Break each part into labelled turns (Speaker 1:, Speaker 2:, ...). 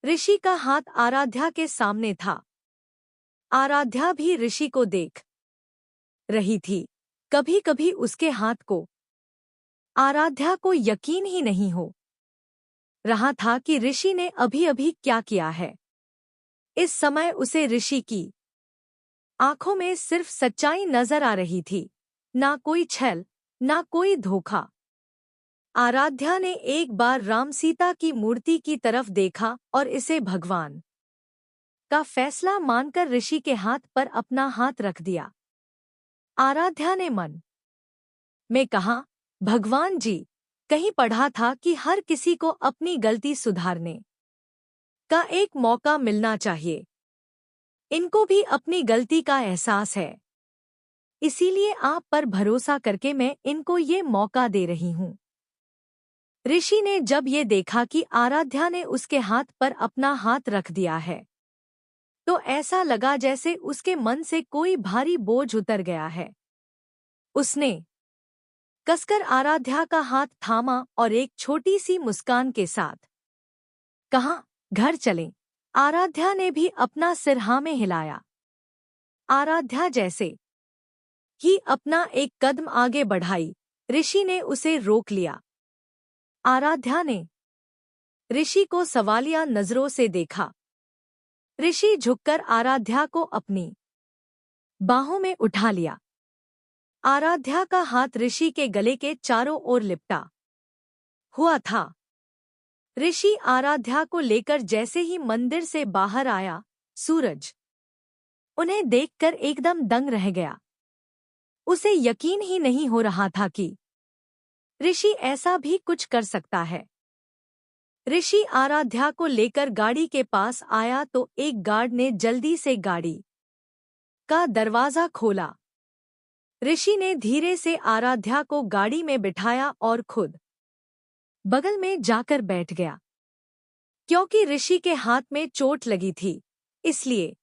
Speaker 1: ऋषि का हाथ आराध्या के सामने था। आराध्या भी ऋषि को देख रही थी। कभी कभी उसके हाथ को आराध्या को यकीन ही नहीं हो रहा था कि ऋषि ने अभी अभी क्या किया है। इस समय उसे ऋषि की आंखों में सिर्फ सच्चाई नजर आ रही थी, ना कोई छल, ना कोई धोखा। आराध्या ने एक बार राम सीता की मूर्ति की तरफ देखा और इसे भगवान का फैसला मानकर ऋषि के हाथ पर अपना हाथ रख दिया। आराध्या ने मन में कहा, भगवान जी, कहीं पढ़ा था कि हर किसी को अपनी गलती सुधारने का एक मौका मिलना चाहिए। इनको भी अपनी गलती का एहसास है, इसीलिए आप पर भरोसा करके मैं इनको ये मौका दे रही हूँ। ऋषि ने जब ये देखा कि आराध्या ने उसके हाथ पर अपना हाथ रख दिया है, तो ऐसा लगा जैसे उसके मन से कोई भारी बोझ उतर गया है। उसने कसकर आराध्या का हाथ थामा और एक छोटी सी मुस्कान के साथ कहा, घर चलें। आराध्या ने भी अपना सिर हाँ में हिलाया। आराध्या जैसे ही अपना एक कदम आगे बढ़ाई, ऋषि ने उसे रोक लिया। आराध्या ने ऋषि को सवालिया नजरों से देखा। ऋषि झुककर आराध्या को अपनी बाहों में उठा लिया। आराध्या का हाथ ऋषि के गले के चारों ओर लिपटा हुआ था। ऋषि आराध्या को लेकर जैसे ही मंदिर से बाहर आया, सूरज उन्हें देखकर एकदम दंग रह गया। उसे यकीन ही नहीं हो रहा था कि ऋषि ऐसा भी कुछ कर सकता है। ऋषि आराध्या को लेकर गाड़ी के पास आया तो एक गार्ड ने जल्दी से गाड़ी का दरवाजा खोला। ऋषि ने धीरे से आराध्या को गाड़ी में बिठाया और खुद बगल में जाकर बैठ गया। क्योंकि ऋषि के हाथ में चोट लगी थी, इसलिए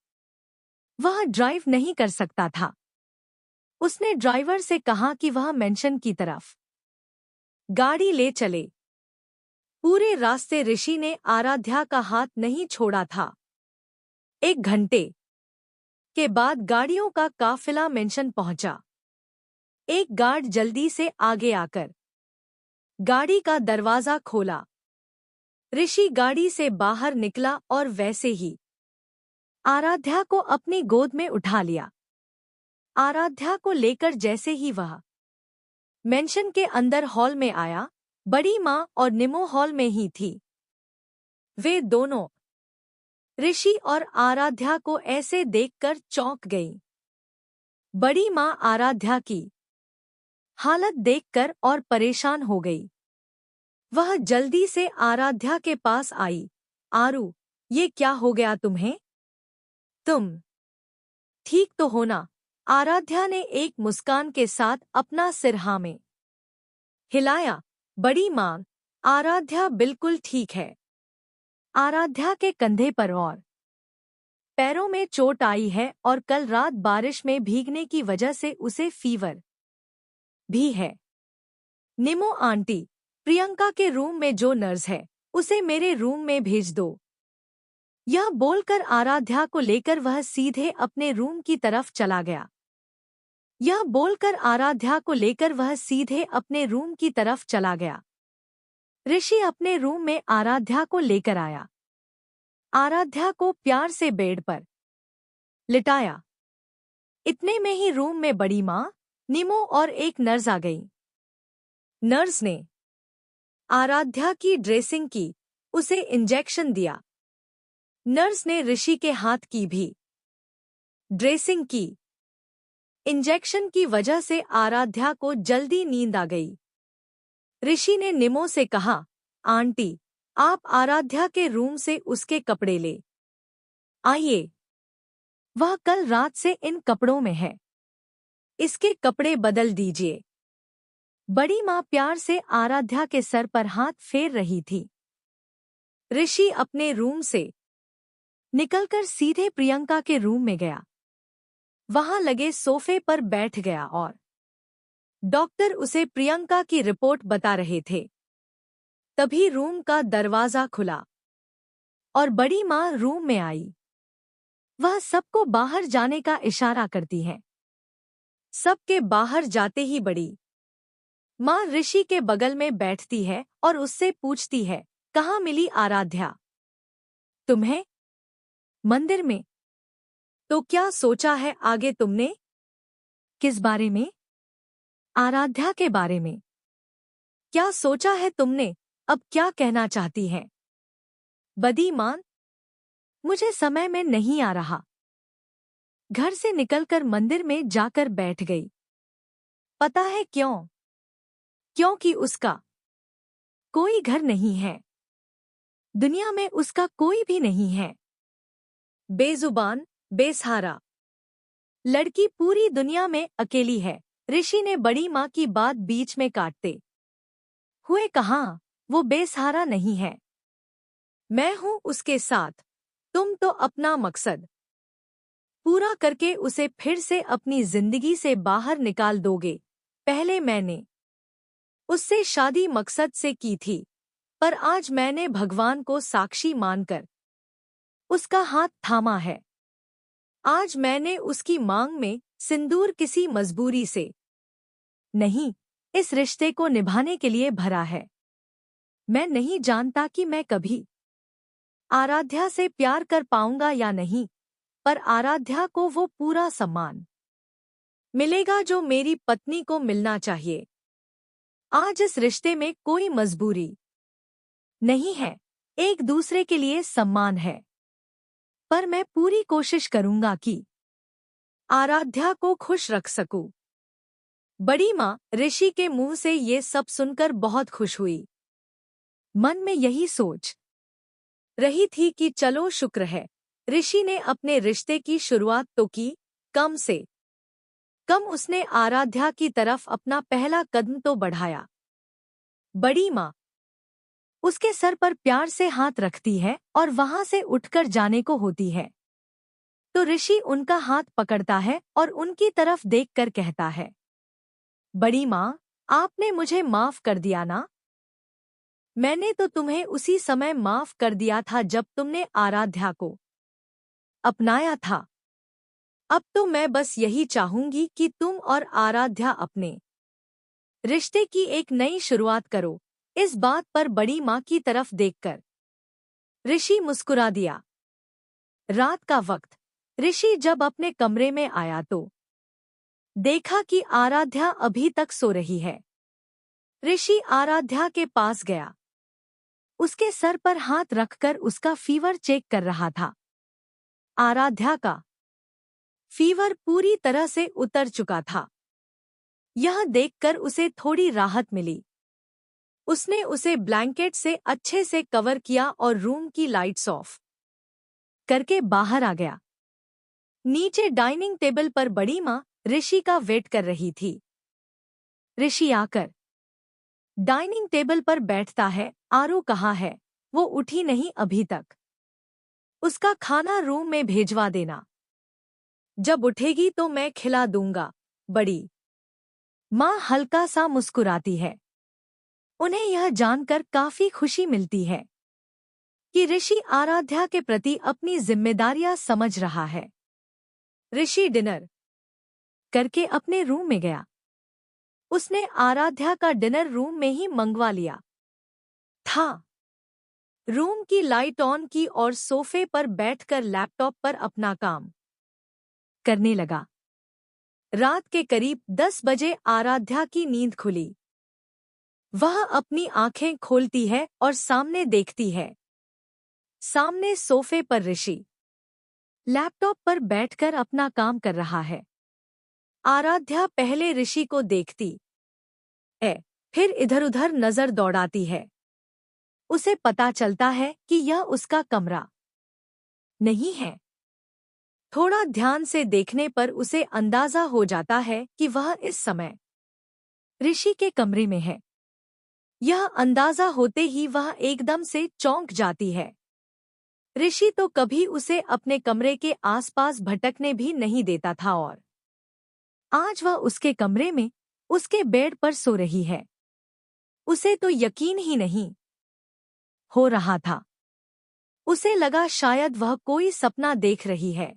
Speaker 1: वह ड्राइव नहीं कर सकता था। उसने ड्राइवर से कहा कि वह मेंशन की तरफ गाड़ी ले चले। पूरे रास्ते ऋषि ने आराध्या का हाथ नहीं छोड़ा था। 1 घंटे के बाद गाड़ियों का काफिला मेंशन पहुंचा। एक गार्ड जल्दी से आगे आकर गाड़ी का दरवाजा खोला। ऋषि गाड़ी से बाहर निकला और वैसे ही आराध्या को अपनी गोद में उठा लिया। आराध्या को लेकर जैसे ही वह मेंशन के अंदर हॉल में आया, बड़ी माँ और निमो हॉल में ही थी। वे दोनों ऋषि और आराध्या को ऐसे देखकर चौंक गईं। बड़ी माँ आराध्या की हालत देखकर और परेशान हो गई। वह जल्दी से आराध्या के पास आई। आरू, ये क्या हो गया तुम्हें? तुम ठीक तो हो ना? आराध्या ने एक मुस्कान के साथ अपना सिर हाँ में हिलाया। बड़ी माँ, आराध्या बिल्कुल ठीक है। आराध्या के कंधे पर और पैरों में चोट आई है और कल रात बारिश में भीगने की वजह से उसे फीवर भी है। निमो आंटी, प्रियंका के रूम में जो नर्स है, उसे मेरे रूम में भेज दो। यह बोलकर आराध्या को लेकर वह सीधे अपने रूम की तरफ चला गया। यह बोलकर आराध्या को लेकर वह सीधे अपने रूम की तरफ चला गया। ऋषि अपने रूम में आराध्या को लेकर आया। आराध्या को प्यार से बेड पर लिटाया। इतने में ही रूम में बड़ी माँ, निमो और एक नर्स आ गई। नर्स ने आराध्या की ड्रेसिंग की, उसे इंजेक्शन दिया। नर्स ने ऋषि के हाथ की भी ड्रेसिंग की। इंजेक्शन की वजह से आराध्या को जल्दी नींद आ गई। ऋषि ने निमो से कहा, आंटी, आप आराध्या के रूम से उसके कपड़े ले आइए। वह कल रात से इन कपड़ों में है। इसके कपड़े बदल दीजिए। बड़ी माँ प्यार से आराध्या के सर पर हाथ फेर रही थी। ऋषि अपने रूम से निकलकर सीधे प्रियंका के रूम में गया। वहां लगे सोफे पर बैठ गया और डॉक्टर उसे प्रियंका की रिपोर्ट बता रहे थे। तभी रूम का दरवाजा खुला। और बड़ी माँ रूम में आई। वह सबको बाहर जाने का इशारा करती है। सबके बाहर जाते ही बड़ी माँ ऋषि के बगल में बैठती है और उससे पूछती है, कहाँ मिली आराध्या? तुम्हें? मंदिर में। तो क्या सोचा है आगे तुमने? किस बारे में? आराध्या के बारे में। क्या सोचा है तुमने? अब क्या कहना चाहती है? बदी माँ, मुझे समय में नहीं आ रहा। घर से निकलकर मंदिर में जाकर बैठ गई। पता है क्यों? क्योंकि उसका कोई घर नहीं है। दुनिया में उसका कोई भी नहीं है। बेजुबान, बेसहारा लड़की पूरी दुनिया में अकेली है। ऋषि ने बड़ी माँ की बात बीच में काटते हुए कहा, वो बेसहारा नहीं है। मैं हूं उसके साथ। तुम तो अपना मकसद पूरा करके उसे फिर से अपनी जिंदगी से बाहर निकाल दोगे। पहले मैंने उससे शादी मकसद से की थी, पर आज मैंने भगवान को साक्षी मानकर उसका हाथ थामा है। आज मैंने उसकी मांग में सिंदूर किसी मजबूरी से नहीं, इस रिश्ते को निभाने के लिए भरा है। मैं नहीं जानता कि मैं कभी आराध्या से प्यार कर पाऊंगा या नहीं, पर आराध्या को वो पूरा सम्मान मिलेगा जो मेरी पत्नी को मिलना चाहिए। आज इस रिश्ते में कोई मजबूरी नहीं है, एक दूसरे के लिए सम्मान है। पर मैं पूरी कोशिश करूंगा कि आराध्या को खुश रख सकूं। बड़ी माँ ऋषि के मुंह से ये सब सुनकर बहुत खुश हुई। मन में यही सोच रही थी कि चलो शुक्र है, ऋषि ने अपने रिश्ते की शुरुआत तो की, कम से कम उसने आराध्या की तरफ अपना पहला कदम तो बढ़ाया। बड़ी माँ उसके सर पर प्यार से हाथ रखती है और वहां से उठकर जाने को होती है, तो ऋषि उनका हाथ पकड़ता है और उनकी तरफ देखकर कहता है, बड़ी माँ, आपने मुझे माफ कर दिया ना? मैंने तो तुम्हें उसी समय माफ कर दिया था जब तुमने आराध्या को अपनाया था। अब तो मैं बस यही चाहूंगी कि तुम और आराध्या अपने रिश्ते की एक नई शुरुआत करो। इस बात पर बड़ी माँ की तरफ देखकर ऋषि मुस्कुरा दिया। रात का वक्त ऋषि जब अपने कमरे में आया तो देखा कि आराध्या अभी तक सो रही है। ऋषि आराध्या के पास गया, उसके सर पर हाथ रखकर उसका फीवर चेक कर रहा था। आराध्या का फीवर पूरी तरह से उतर चुका था। यह देखकर उसे थोड़ी राहत मिली। उसने उसे ब्लैंकेट से अच्छे से कवर किया और रूम की लाइट्स ऑफ करके बाहर आ गया। नीचे डाइनिंग टेबल पर बड़ी माँ ऋषि का वेट कर रही थी। ऋषि आकर डाइनिंग टेबल पर बैठता है। आरू कहाँ है? वो उठी नहीं अभी तक। उसका खाना रूम में भेजवा देना। जब उठेगी तो मैं खिला दूंगा। बड़ी माँ हल्का सा मुस्कुराती है। उन्हें यह जानकर काफी खुशी मिलती है कि ऋषि आराध्या के प्रति अपनी जिम्मेदारियां समझ रहा है। ऋषि डिनर करके अपने रूम में गया। उसने आराध्या का डिनर रूम में ही मंगवा लिया था। रूम की लाइट ऑन की और सोफे पर बैठकर लैपटॉप पर अपना काम करने लगा। रात के करीब 10 बजे आराध्या की नींद खुली। वह अपनी आंखें खोलती है और सामने देखती है। सामने सोफे पर ऋषि लैपटॉप पर बैठकर अपना काम कर रहा है। आराध्या पहले ऋषि को देखती है, फिर इधर-उधर नजर दौड़ाती है। उसे पता चलता है कि यह उसका कमरा नहीं है। थोड़ा ध्यान से देखने पर उसे अंदाजा हो जाता है कि वह इस समय ऋषि के कमरे में है। यह अंदाजा होते ही वह एकदम से चौंक जाती है। ऋषि तो कभी उसे अपने कमरे के आसपास भटकने भी नहीं देता था और आज वह उसके कमरे में उसके बेड पर सो रही है। उसे तो यकीन ही नहीं हो रहा था। उसे लगा शायद वह कोई सपना देख रही है।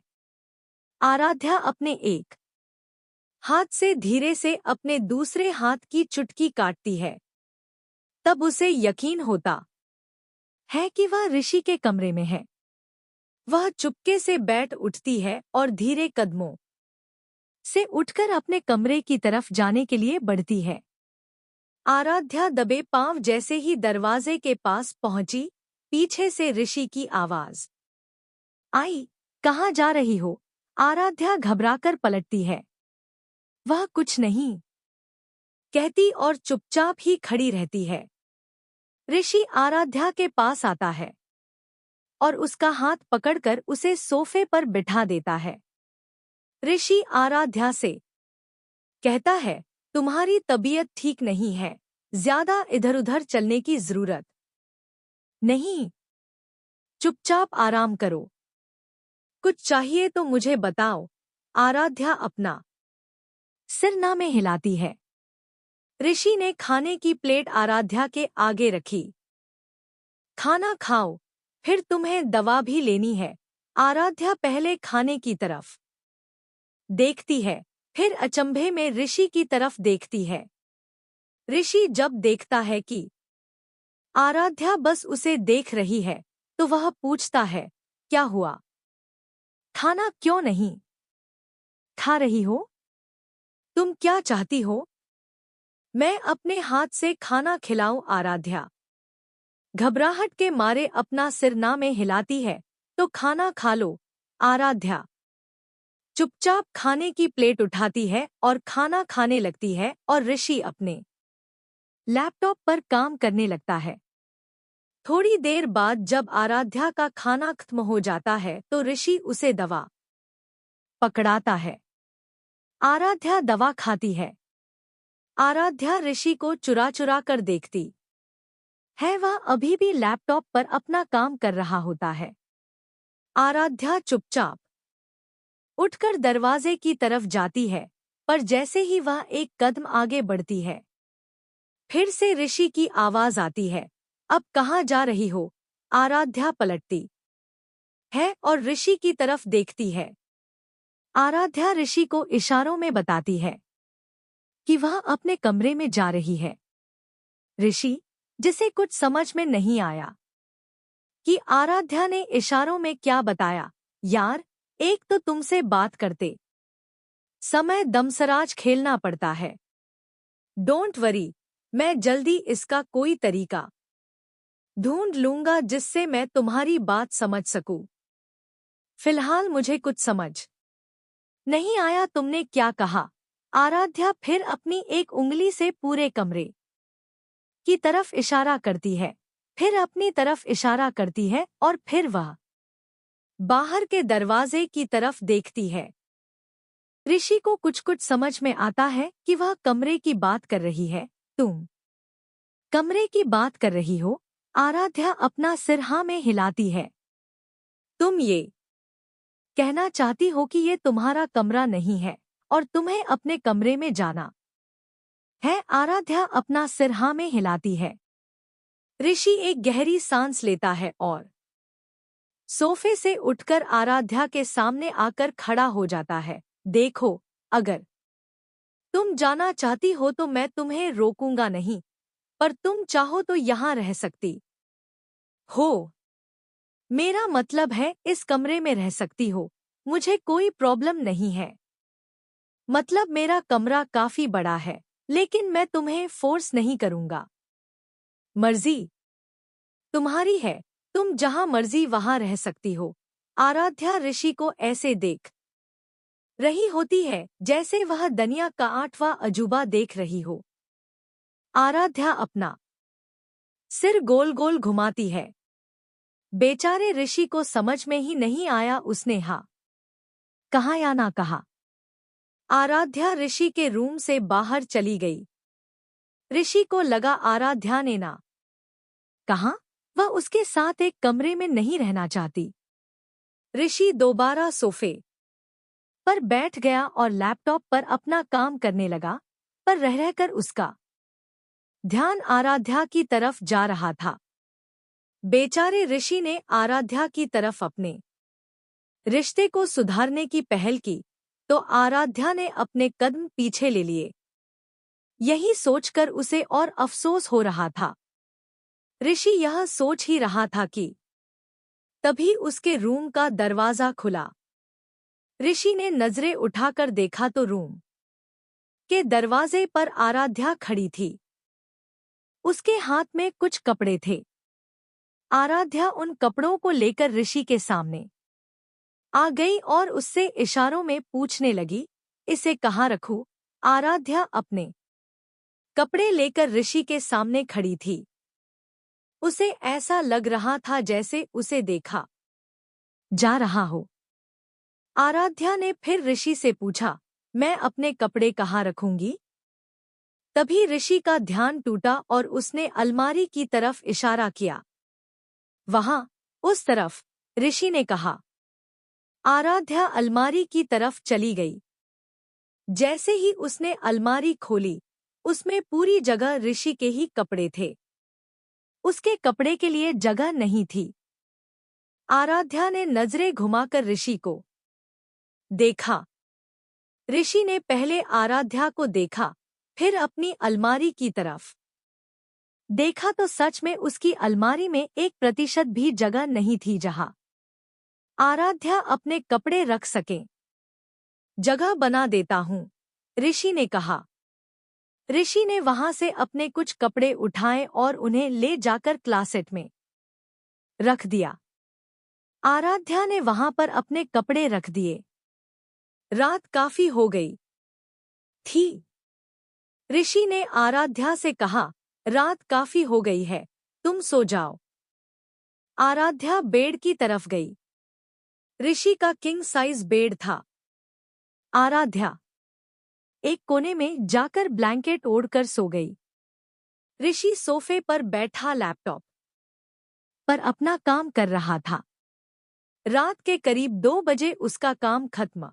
Speaker 1: आराध्या अपने एक हाथ से धीरे से अपने दूसरे हाथ की चुटकी काटती है। तब उसे यकीन होता है कि वह ऋषि के कमरे में है। वह चुपके से बैठ उठती है और धीरे कदमों से उठकर अपने कमरे की तरफ जाने के लिए बढ़ती है। आराध्या दबे पांव जैसे ही दरवाजे के पास पहुंची, पीछे से ऋषि की आवाज आई, कहाँ जा रही हो? आराध्या घबराकर पलटती है। वह कुछ नहीं कहती और चुपचाप ही खड़ी रहती है। ऋषि आराध्या के पास आता है और उसका हाथ पकड़कर उसे सोफे पर बिठा देता है। ऋषि आराध्या से कहता है, तुम्हारी तबीयत ठीक नहीं है, ज्यादा इधर-उधर चलने की जरूरत नहीं, चुपचाप आराम करो। कुछ चाहिए तो मुझे बताओ। आराध्या अपना सिर ना में हिलाती है। ऋषि ने खाने की प्लेट आराध्या के आगे रखी। खाना खाओ, फिर तुम्हें दवा भी लेनी है। आराध्या पहले खाने की तरफ देखती है, फिर अचंभे में ऋषि की तरफ देखती है। ऋषि जब देखता है कि आराध्या बस उसे देख रही है, तो वह पूछता है, क्या हुआ? खाना क्यों नहीं खा रही हो? तुम क्या चाहती हो? मैं अपने हाथ से खाना खिलाऊं? आराध्या घबराहट के मारे अपना सिर ना में हिलाती है। तो खाना खा लो। आराध्या चुपचाप खाने की प्लेट उठाती है और खाना खाने लगती है और ऋषि अपने लैपटॉप पर काम करने लगता है। थोड़ी देर बाद जब आराध्या का खाना खत्म हो जाता है तो ऋषि उसे दवा पकड़ाता है। आराध्या दवा खाती है। आराध्या ऋषि को चुरा चुरा कर देखती है। वह अभी भी लैपटॉप पर अपना काम कर रहा होता है। आराध्या चुपचाप उठकर दरवाजे की तरफ जाती है, पर जैसे ही वह एक कदम आगे बढ़ती है, फिर से ऋषि की आवाज आती है, अब कहाँ जा रही हो? आराध्या पलटती है और ऋषि की तरफ देखती है। आराध्या ऋषि को इशारों में बताती है कि वह अपने कमरे में जा रही है। ऋषि, जिसे कुछ समझ में नहीं आया कि आराध्या ने इशारों में क्या बताया, यार, एक तो तुमसे बात करते समय दमसराज खेलना पड़ता है। डोंट वरी, मैं जल्दी इसका कोई तरीका ढूंढ लूंगा जिससे मैं तुम्हारी बात समझ सकूं। फिलहाल मुझे कुछ समझ नहीं आया तुमने क्या कहा। आराध्या फिर अपनी एक उंगली से पूरे कमरे की तरफ इशारा करती है, फिर अपनी तरफ इशारा करती है और फिर वह बाहर के दरवाजे की तरफ देखती है। ऋषि को कुछ कुछ समझ में आता है कि वह कमरे की बात कर रही है। तुम कमरे की बात कर रही हो? आराध्या अपना सिर हाँ में हिलाती है। तुम ये कहना चाहती हो कि ये तुम्हारा कमरा नहीं है और तुम्हें अपने कमरे में जाना है? आराध्या अपना सिर हाँ में हिलाती है। ऋषि एक गहरी सांस लेता है और सोफे से उठकर आराध्या के सामने आकर खड़ा हो जाता है। देखो, अगर तुम जाना चाहती हो तो मैं तुम्हें रोकूंगा नहीं, पर तुम चाहो तो यहाँ रह सकती हो। मेरा मतलब है इस कमरे में रह सकती हो, मुझे कोई प्रॉब्लम नहीं है। मतलब मेरा कमरा काफी बड़ा है, लेकिन मैं तुम्हें फोर्स नहीं करूंगा। मर्जी तुम्हारी है, तुम जहां मर्जी वहां रह सकती हो। आराध्या ऋषि को ऐसे देख रही होती है जैसे वह दुनिया का 8वां अजूबा देख रही हो। आराध्या अपना सिर गोल गोल घुमाती है। बेचारे ऋषि को समझ में ही नहीं आया उसने हाँ कहा या ना कहा। आराध्या ऋषि के रूम से बाहर चली गई। ऋषि को लगा आराध्या ने ना कहा, वह उसके साथ एक कमरे में नहीं रहना चाहती। ऋषि दोबारा सोफे पर बैठ गया और लैपटॉप पर अपना काम करने लगा, पर रह रहकर उसका ध्यान आराध्या की तरफ जा रहा था। बेचारे ऋषि ने आराध्या की तरफ अपने रिश्ते को सुधारने की पहल की, तो आराध्या ने अपने कदम पीछे ले लिए। यही सोचकर उसे और अफसोस हो रहा था। ऋषि यह सोच ही रहा था कि तभी उसके रूम का दरवाजा खुला। ऋषि ने नजरें उठाकर देखा तो रूम के दरवाजे पर आराध्या खड़ी थी। उसके हाथ में कुछ कपड़े थे। आराध्या उन कपड़ों को लेकर ऋषि के सामने आ गई और उससे इशारों में पूछने लगी, इसे कहाँ रखूं? आराध्या अपने कपड़े लेकर ऋषि के सामने खड़ी थी। उसे ऐसा लग रहा था जैसे उसे देखा जा रहा हो। आराध्या ने फिर ऋषि से पूछा, मैं अपने कपड़े कहाँ रखूंगी? तभी ऋषि का ध्यान टूटा और उसने अलमारी की तरफ इशारा किया। वहां, उस तरफ, ऋषि ने कहा। आराध्या अलमारी की तरफ चली गई। जैसे ही उसने अलमारी खोली, उसमें पूरी जगह ऋषि के ही कपड़े थे। उसके कपड़े के लिए जगह नहीं थी। आराध्या ने नजरें घुमाकर ऋषि को देखा। ऋषि ने पहले आराध्या को देखा, फिर अपनी अलमारी की तरफ देखा तो सच में उसकी अलमारी में 1% भी जगह नहीं थी जहां आराध्या अपने कपड़े रख सके। जगह बना देता हूं, ऋषि ने कहा। ऋषि ने वहां से अपने कुछ कपड़े उठाए और उन्हें ले जाकर क्लासेट में रख दिया। आराध्या ने वहां पर अपने कपड़े रख दिए। रात काफी हो गई थी। ऋषि ने आराध्या से कहा, रात काफी हो गई है, तुम सो जाओ। आराध्या बेड की तरफ गई। ऋषि का किंग साइज बेड था। आराध्या एक कोने में जाकर ब्लैंकेट ओढ़कर सो गई। ऋषि सोफे पर बैठा लैपटॉप पर अपना काम कर रहा था। रात के करीब 2 बजे उसका काम खत्म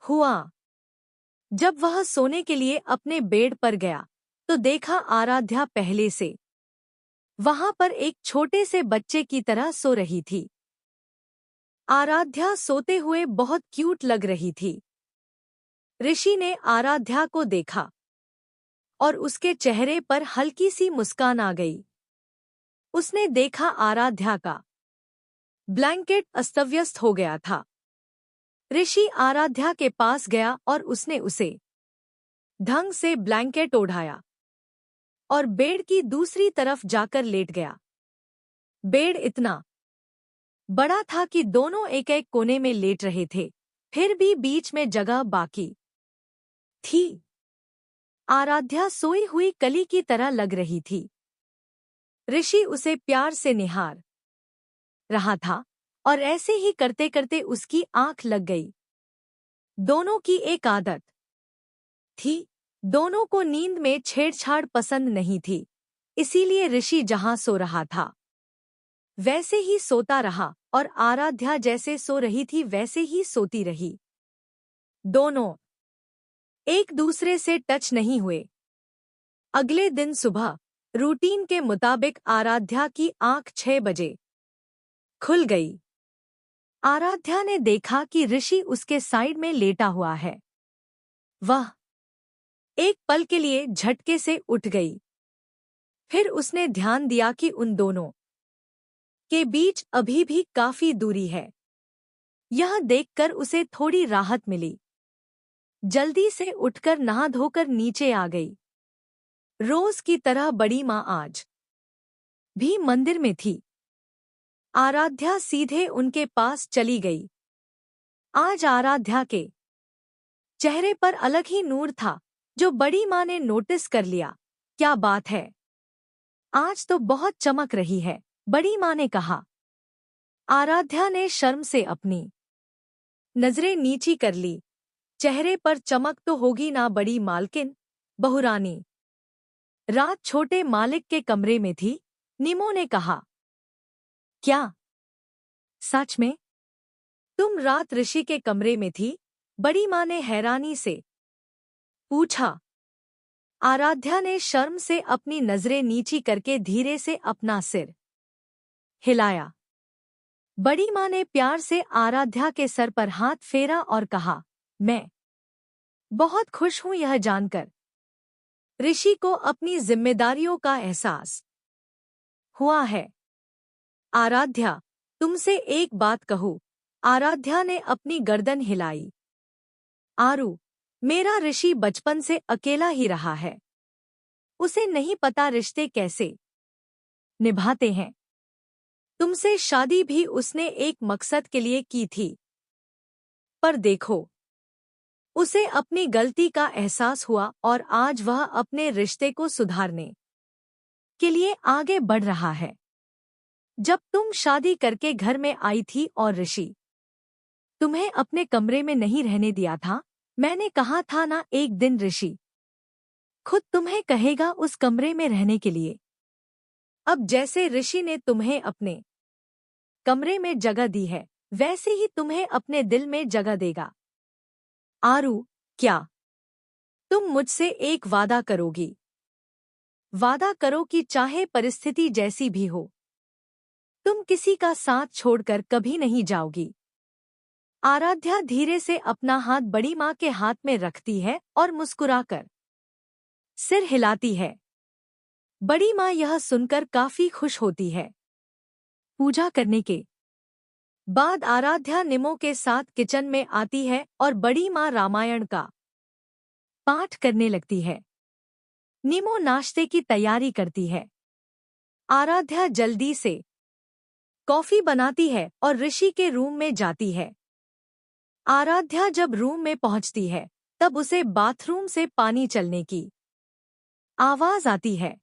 Speaker 1: हुआ। जब वह सोने के लिए अपने बेड पर गया, तो देखा आराध्या पहले से वहां पर एक छोटे से बच्चे की तरह सो रही थी। आराध्या सोते हुए बहुत क्यूट लग रही थी। ऋषि ने आराध्या को देखा और उसके चेहरे पर हल्की सी मुस्कान आ गई। उसने देखा आराध्या का ब्लैंकेट अस्तव्यस्त हो गया था। ऋषि आराध्या के पास गया और उसने उसे ढंग से ब्लैंकेट ओढ़ाया और बेड की दूसरी तरफ जाकर लेट गया। बेड इतना बड़ा था कि दोनों एक एक कोने में लेट रहे थे, फिर भी बीच में जगह बाकी थी। आराध्या सोई हुई कली की तरह लग रही थी। ऋषि उसे प्यार से निहार रहा था और ऐसे ही करते करते उसकी आंख लग गई। दोनों की एक आदत थी, दोनों को नींद में छेड़छाड़ पसंद नहीं थी, इसीलिए ऋषि जहां सो रहा था वैसे ही सोता रहा और आराध्या जैसे सो रही थी वैसे ही सोती रही। दोनों एक दूसरे से टच नहीं हुए। अगले दिन सुबह रूटीन के मुताबिक आराध्या की आंख 6 बजे खुल गई। आराध्या ने देखा कि ऋषि उसके साइड में लेटा हुआ है। वह एक पल के लिए झटके से उठ गई। फिर उसने ध्यान दिया कि उन दोनों के बीच अभी भी काफी दूरी है। यह देखकर उसे थोड़ी राहत मिली। जल्दी से उठकर नहा धोकर नीचे आ गई। रोज की तरह बड़ी माँ आज भी मंदिर में थी। आराध्या सीधे उनके पास चली गई। आज आराध्या के चेहरे पर अलग ही नूर था, जो बड़ी माँ ने नोटिस कर लिया। क्या बात है, आज तो बहुत चमक रही है, बड़ी माँ ने कहा। आराध्या ने शर्म से अपनी नजरें नीची कर ली। चेहरे पर चमक तो होगी ना बड़ी मालकिन, बहुरानी रात छोटे मालिक के कमरे में थी, निमो ने कहा। क्या सच में तुम रात ऋषि के कमरे में थी? बड़ी माँ ने हैरानी से पूछा। आराध्या ने शर्म से अपनी नजरें नीची करके धीरे से अपना सिर हिलाया। बड़ी माँ ने प्यार से आराध्या के सर पर हाथ फेरा और कहा, मैं बहुत खुश हूं यह जानकर। ऋषि को अपनी जिम्मेदारियों का एहसास हुआ है। आराध्या, तुमसे एक बात कहूं। आराध्या ने अपनी गर्दन हिलाई। आरू, मेरा ऋषि बचपन से अकेला ही रहा है। उसे नहीं पता रिश्ते कैसे निभाते हैं। तुमसे शादी भी उसने एक मकसद के लिए की थी। पर देखो, उसे अपनी गलती का एहसास हुआ और आज वह अपने रिश्ते को सुधारने के लिए आगे बढ़ रहा है। जब तुम शादी करके घर में आई थी और ऋषि तुम्हें अपने कमरे में नहीं रहने दिया था, मैंने कहा था ना एक दिन ऋषि खुद तुम्हें कहेगा उस कमरे में रहने के लिए। अब जैसे ऋषि ने तुम्हें अपने कमरे में जगह दी है, वैसे ही तुम्हें अपने दिल में जगह देगा। आरू, क्या तुम मुझसे एक वादा करोगी? वादा करो कि चाहे परिस्थिति जैसी भी हो, तुम किसी का साथ छोड़कर कभी नहीं जाओगी। आराध्या धीरे से अपना हाथ बड़ी माँ के हाथ में रखती है और मुस्कुराकर सिर हिलाती है। बड़ी माँ यह सुनकर काफी खुश होती है। पूजा करने के बाद आराध्या निमो के साथ किचन में आती है और बड़ी माँ रामायण का पाठ करने लगती है। निमो नाश्ते की तैयारी करती है। आराध्या जल्दी से कॉफी बनाती है और ऋषि के रूम में जाती है। आराध्या जब रूम में पहुंचती है, तब उसे बाथरूम से पानी चलने की आवाज आती है।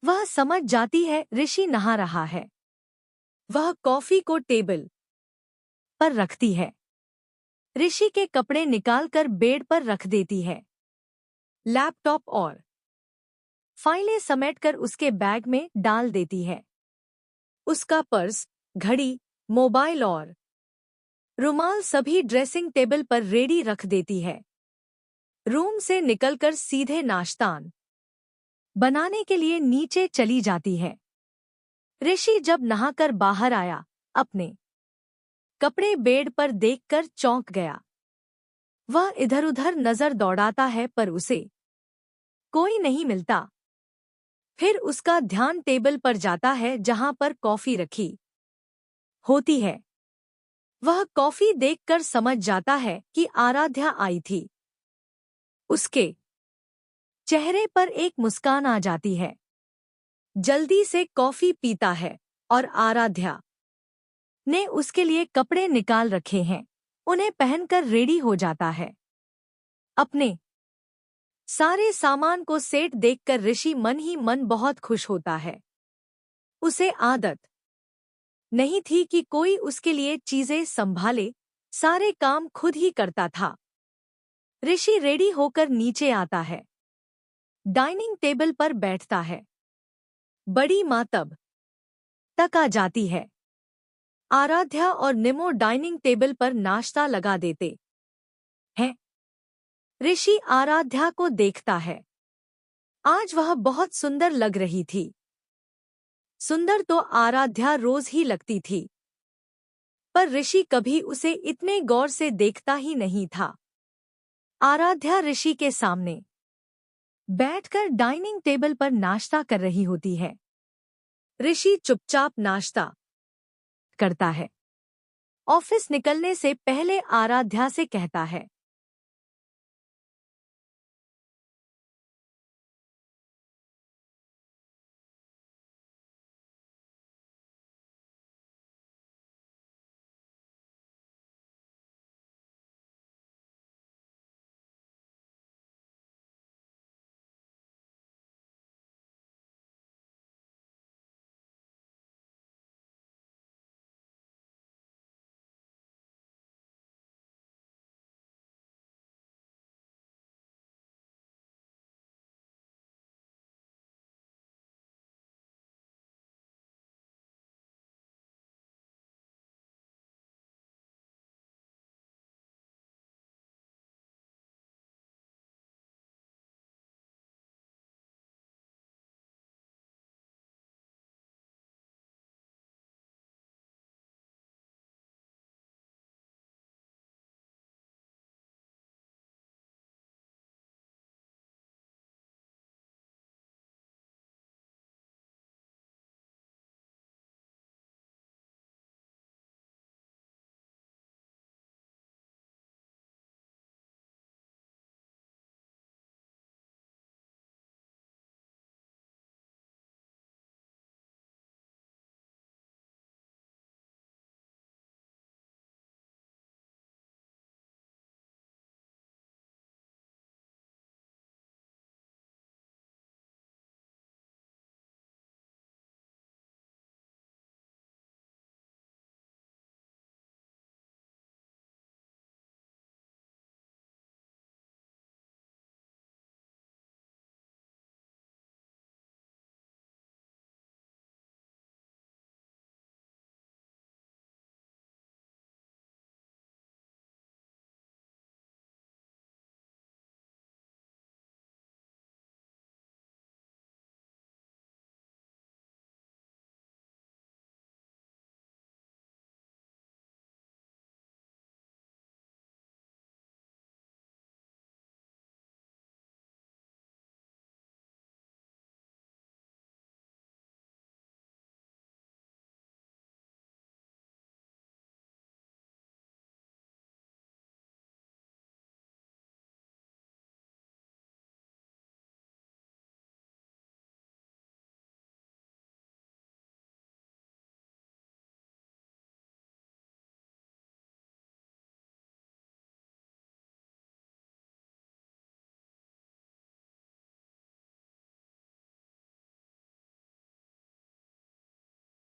Speaker 1: वह समझ जाती है ऋषि नहा रहा है। वह कॉफी को टेबल पर रखती है। ऋषि के कपड़े निकालकर बेड पर रख देती है। लैपटॉप और फाइलें समेटकर उसके बैग में डाल देती है। उसका पर्स, घड़ी, मोबाइल और रुमाल सभी ड्रेसिंग टेबल पर रेडी रख देती है। रूम से निकलकर सीधे नाश्तान बनाने के लिए नीचे चली जाती है। ऋषि जब नहाकर बाहर आया, अपने कपड़े बेड पर देखकर चौंक गया। वह इधर-उधर नजर दौड़ाता है पर उसे कोई नहीं मिलता। फिर उसका ध्यान टेबल पर जाता है जहां पर कॉफी रखी होती है। वह कॉफी देखकर समझ जाता है कि आराध्या आई थी। उसके चेहरे पर एक मुस्कान आ जाती है। जल्दी से कॉफी पीता है और आराध्या ने उसके लिए कपड़े निकाल रखे हैं, उन्हें पहनकर रेडी हो जाता है। अपने सारे सामान को सेट देखकर ऋषि मन ही मन बहुत खुश होता है। उसे आदत नहीं थी कि कोई उसके लिए चीजें संभाले, सारे काम खुद ही करता था। ऋषि रेडी होकर नीचे आता है। डाइनिंग टेबल पर बैठता है। बड़ी माँ तब तक आ जाती है। आराध्या और निमो डाइनिंग टेबल पर नाश्ता लगा देते हैं। ऋषि आराध्या को देखता है। आज वह बहुत सुंदर लग रही थी। सुंदर तो आराध्या रोज ही लगती थी, पर ऋषि कभी उसे इतने गौर से देखता ही नहीं था। आराध्या ऋषि के सामने बैठकर डाइनिंग टेबल पर नाश्ता कर रही होती है। ऋषि चुपचाप नाश्ता करता है। ऑफिस निकलने से पहले आराध्या से कहता है,